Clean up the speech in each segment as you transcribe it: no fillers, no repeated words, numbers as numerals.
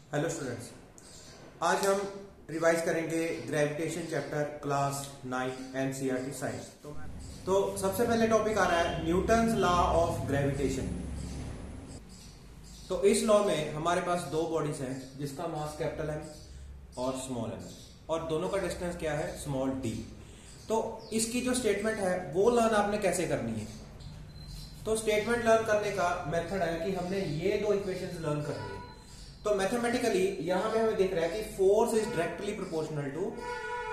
Hello students, आज हम revise करेंगे gravitation chapter class 9 NCERT science. तो सबसे पहले टॉपिक आ रहा है न्यूटन्स लॉ ऑफ ग्रेविटेशन। तो इस लॉ में हमारे पास दो बॉडीज हैं जिसका मास कैपिटल एम और स्मॉल एम, और दोनों का डिस्टेंस क्या है, स्मॉल डी। तो इसकी जो स्टेटमेंट है वो लर्न आपने कैसे करनी है। तो स्टेटमेंट लर्न करने का मेथड है कि हमने ये दो इक्वेशंस लर्न करनी है। तो मैथमेटिकली यहां पे हमें दिख रहा है कि force is directly proportional to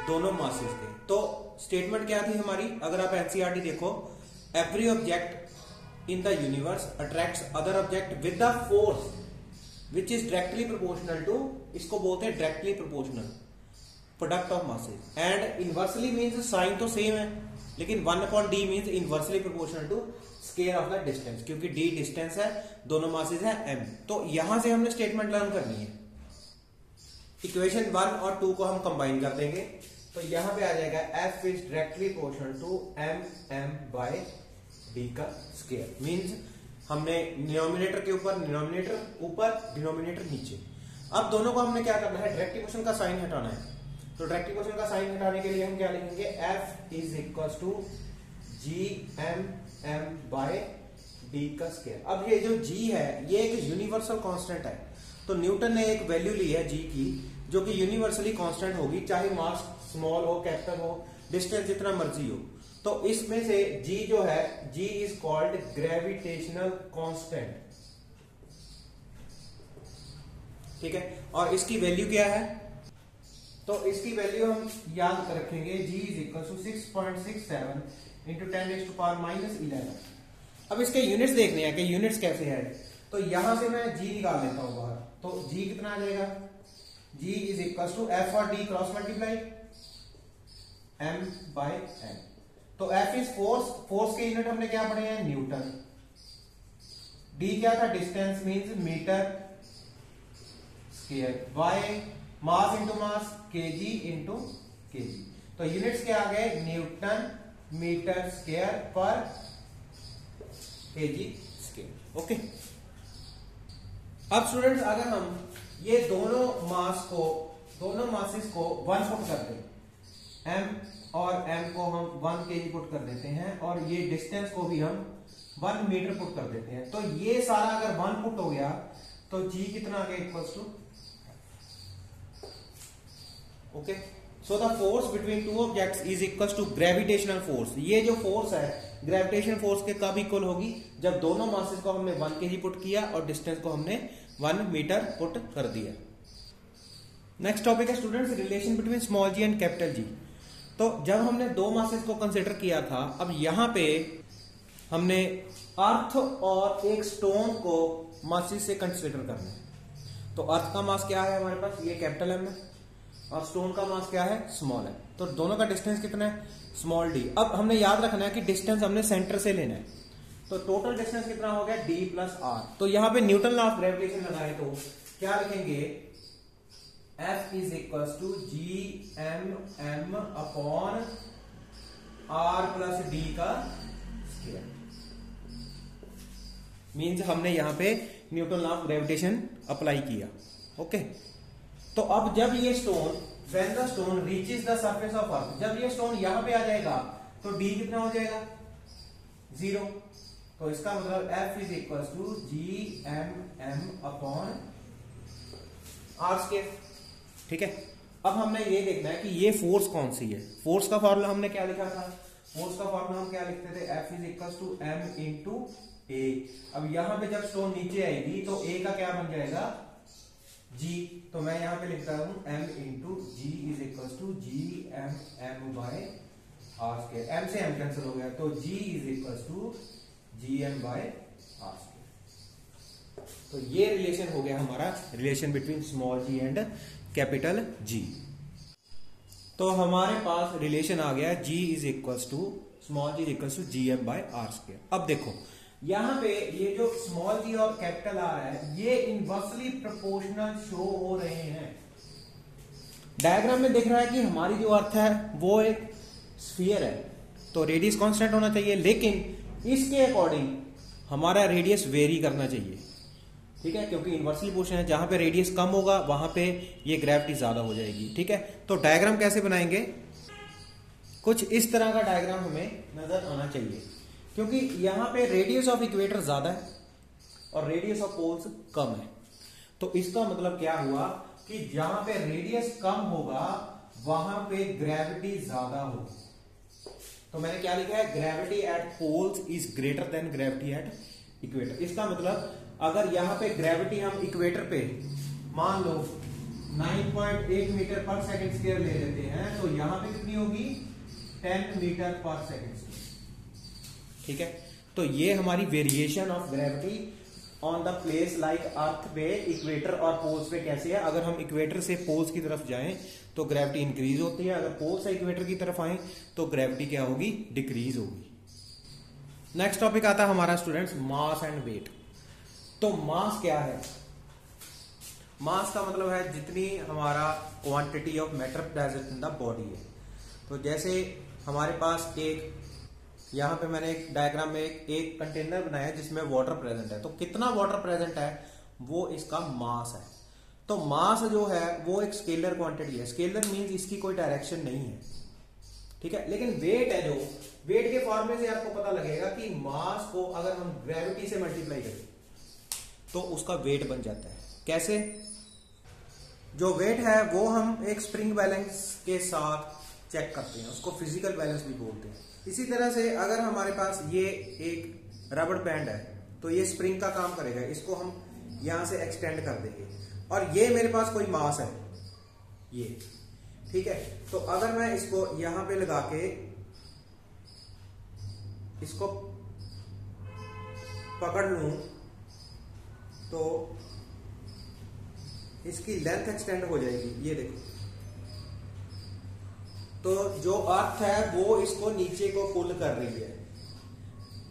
दोनों मासेस के। तो स्टेटमेंट क्या थी हमारी, अगर आप एनसीईआरटी देखो, every object in the universe attracts other object with the force which is directly proportional to, इसको बोलते हैं directly proportional product of masses. And inversely means sign तो सेम है, लेकिन 1/d means inversely proportional to square of the distance, क्योंकि d distance है, दोनों masses है m। तो यहां से हमने स्टेटमेंट लर्न करनी है। इक्वेशन 1 और 2 को हम कंबाइन कर देंगे, तो यहां पे आ जाएगा f is directly proportional to m by d का स्केयर। मीन्स हमने डिनोमिनेटर के ऊपर डिनोमिनेटर नीचे। अब दोनों को हमने क्या करना है, डायरेक्ट इक्वेशन का साइन हटाना है। तो डायरेक्ट इक्वेशन का साइन हटाने के लिए हम क्या लिखेंगे, f is equal to m by d का स्केयर। अब ये जो g है ये एक यूनिवर्सल कांस्टेंट है। तो न्यूटन ने एक वैल्यू ली है g की जो कि यूनिवर्सली कांस्टेंट होगी, चाहे मास स्मॉल हो, कैपिटल हो, डिस्टेंस जितना मर्जी हो। तो इसमें से g जो है, g is called gravitational constant, ठीक है। और इसकी वैल्यू क्या है, तो इसकी वैल्यू हम याद रखेंगे, g is equal to 6.67 into 10⁻⁻11। अब इसके यूनिट्स देखने हैं कि यूनिट्स कैसे है। तो यहां से मैं g निकाल लेता हूं बाहर। तो g कितना आ जाएगा, g is equal to f और d cross multiply m by n। तो f इज फोर्स के यूनिट हमने क्या पढ़े हैं, न्यूटन। d क्या था, distance means metre square, by mass into mass, kg into kg। तो यूनिट्स क्या आ गए, न्यूटन मीटर स्क्वायर पर kg स्क्वायर। ओके। अब स्टूडेंट्स अगर हम ये दोनों मासेस को 1 पुट कर दें, m और m को हम 1 kg पुट कर देते हैं, और ये डिस्टेंस को भी हम 1 मीटर पुट कर देते हैं। तो ये सारा अगर 1 पुट हो गया तो g कितना आ गया, equals to, okay. So the force between two objects is equal to gravitational force. ये जो फोर्स है ग्रेविटेशन फोर्स के कब इक्वल होगी, जब दोनों मासेस को हमने 1 kg पुट किया और डिस्टेंस को हमने 1 मीटर पुट कर दिया। नेक्स्ट टॉपिक है students relation between small G and capital G. तो जब हमने दो मासेस को कंसिडर किया था, अब यहां पे हमने अर्थ और एक स्टोन को मासेस से कंसिडर करना है। तो अर्थ का मास क्या है हमारे पास, ये कैपिटल एम है, और स्टोन का मास क्या है, स्मॉल है। तो दोनों का डिस्टेंस कितना है, स्मॉल डी। अब हमने याद रखना है कि डिस्टेंस हमने सेंटर से लेना है। तो टोटल डिस्टेंस कितना हो गया, d प्लस आर। तो यहां पे न्यूटन लॉ ऑफ ग्रेविटेशन लगाए तो क्या लिखेंगे, F is equal to GM upon R plus D का स्क्वायर। मीन्स हमने यहां पे Newton law of gravitation apply किया, ओके। तो अब जब ये stone, when the stone reaches the surface of earth, जब ये स्टोन यहां पे आ जाएगा तो d कितना हो जाएगा, 0। तो इसका मतलब F is equal to GM upon R square, ठीक है। अब हमने ये देखना है कि ये फोर्स कौन सी है। फोर्स का फॉर्मूला हमने क्या लिखा था, फोर्स का फॉर्मूला हम क्या लिखते थे, F is equal to M into A। अब यहां पे जब स्टोन नीचे आएगी तो A का क्या बन जाएगा, G। तो मैं यहां पे लिखता हूं M into G is equal to GM by R square. M से M कैंसिल हो गया, तो G is equal to GM by R square. तो ये रिलेशन हो गया हमारा, relation between small g and capital G। तो हमारे पास रिलेशन आ गया G is equal to small g is equal to GM by R square. अब देखो यहां पे ये जो स्मॉल जी और कैपिटल आर है ये इनवर्सली प्रोपोर्शनल शो हो रहे हैं। डायग्राम में दिख रहा है कि हमारी जो अर्थ है वो एक स्फीयर है, तो रेडियस कांस्टेंट होना चाहिए, लेकिन इसके अकॉर्डिंग हमारा रेडियस वेरी करना चाहिए। ठीक है, क्योंकि इन्वर्सली पोर्शन है, जहां पे रेडियस कम होगा वहां पे ये ग्रेविटी ज्यादा हो जाएगी। ठीक है, तो डायग्राम कैसे बनाएंगे, कुछ इस तरह का डायग्राम हमें नजर आना चाहिए, क्योंकि यहां पे रेडियस ऑफ इक्वेटर ज्यादा है और रेडियस ऑफ पोल्स कम है। तो इसका मतलब क्या हुआ कि जहां पे रेडियस कम होगा वहां पे ग्रेविटी ज्यादा होगी। तो मैंने क्या लिखा है, gravity at poles is greater than gravity at equator. इसका मतलब अगर यहां पे ग्रेविटी हम इक्वेटर पे मान लो 9.8 मीटर पर सेकंड स्क्वायर ले लेते हैं, तो यहां पे कितनी होगी 10 मीटर पर सेकंड स्क्वायर। ठीक है, तो ये हमारी variation of gravity on the place like earth पे इक्वेटर और पोल्स पे कैसे है। अगर हम इक्वेटर से पोल्स की तरफ जाएं तो ग्रेविटी इंक्रीज होती है, अगर पोल से इक्वेटर की तरफ आए तो ग्रेविटी क्या होगी, डिक्रीज होगी। नेक्स्ट टॉपिक आता है हमारा स्टूडेंट्स मास एंड वेट। तो मास क्या है, मास का मतलब है जितनी हमारा quantity of matter present in the body है। तो जैसे हमारे पास एक यहां पे मैंने एक डायग्राम में एक कंटेनर बनाया है जिसमें वाटर प्रेजेंट है, तो कितना वाटर प्रेजेंट है वो इसका मास है। तो मास जो है वो एक स्केलर क्वांटिटी है, स्केलर मींस इसकी कोई डायरेक्शन नहीं है। ठीक है, लेकिन वेट है जो, वेट के फॉर्मूले से आपको पता लगेगा कि मास को अगर हम ग्रेविटी से मल्टीप्लाई करें तो उसका वेट बन जाता है। कैसे, जो वेट है वो हम एक स्प्रिंग बैलेंस के साथ चेक करते हैं, उसको फिजिकल बैलेंस भी बोलते हैं। इसी तरह से अगर हमारे पास ये एक रबड़ बैंड है तो ये स्प्रिंग का काम करेगा, इसको हम यहां से एक्सटेंड कर देंगे और ये मेरे पास कोई मास है ये। ठीक है, तो अगर मैं इसको यहां पे लगा के इसको पकड़ लूं तो इसकी लेंथ एक्सटेंड हो जाएगी, ये देखो। तो जो अर्थ है वो इसको नीचे को पुल कर रही है,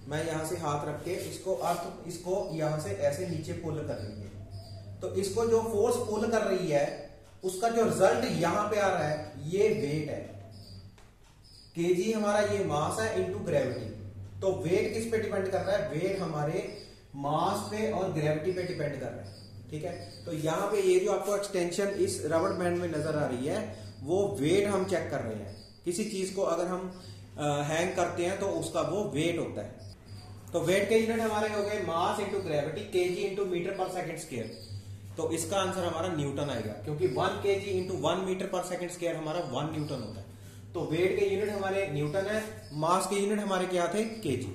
मैं यहां से हाथ रख के इसको अर्थ इसको यहां से ऐसे नीचे पुल कर रही है। तो इसको जो फोर्स पुल कर रही है उसका जो रिजल्ट यहां पे आ रहा है ये वेट है। केजी हमारा ये मास है इनटू ग्रेविटी। तो वेट किस पे डिपेंड कर रहा है, वेट हमारे मास पे और ग्रेविटी पे डिपेंड कर रहा है। ठीक है, तो यहां पे ये जो आपको एक्सटेंशन इस रबड़ बैंड में नजर आ रही है वो वेट हम चेक कर रहे हैं। किसी चीज को अगर हम हैंग करते हैं तो उसका वो वेट होता है। तो वेट के यूनिट हमारे हो गए mass into gravity, kg into metre पर सेकंड स्क्वायर। तो इसका आंसर हमारा न्यूटन आएगा, क्योंकि 1 केजी इंटू 1 मीटर पर सेकंड स्क्वायर हमारा 1 न्यूटन होता है। तो वेट के यूनिट हमारे न्यूटन है, मास के यूनिट हमारे क्या थे, केजी।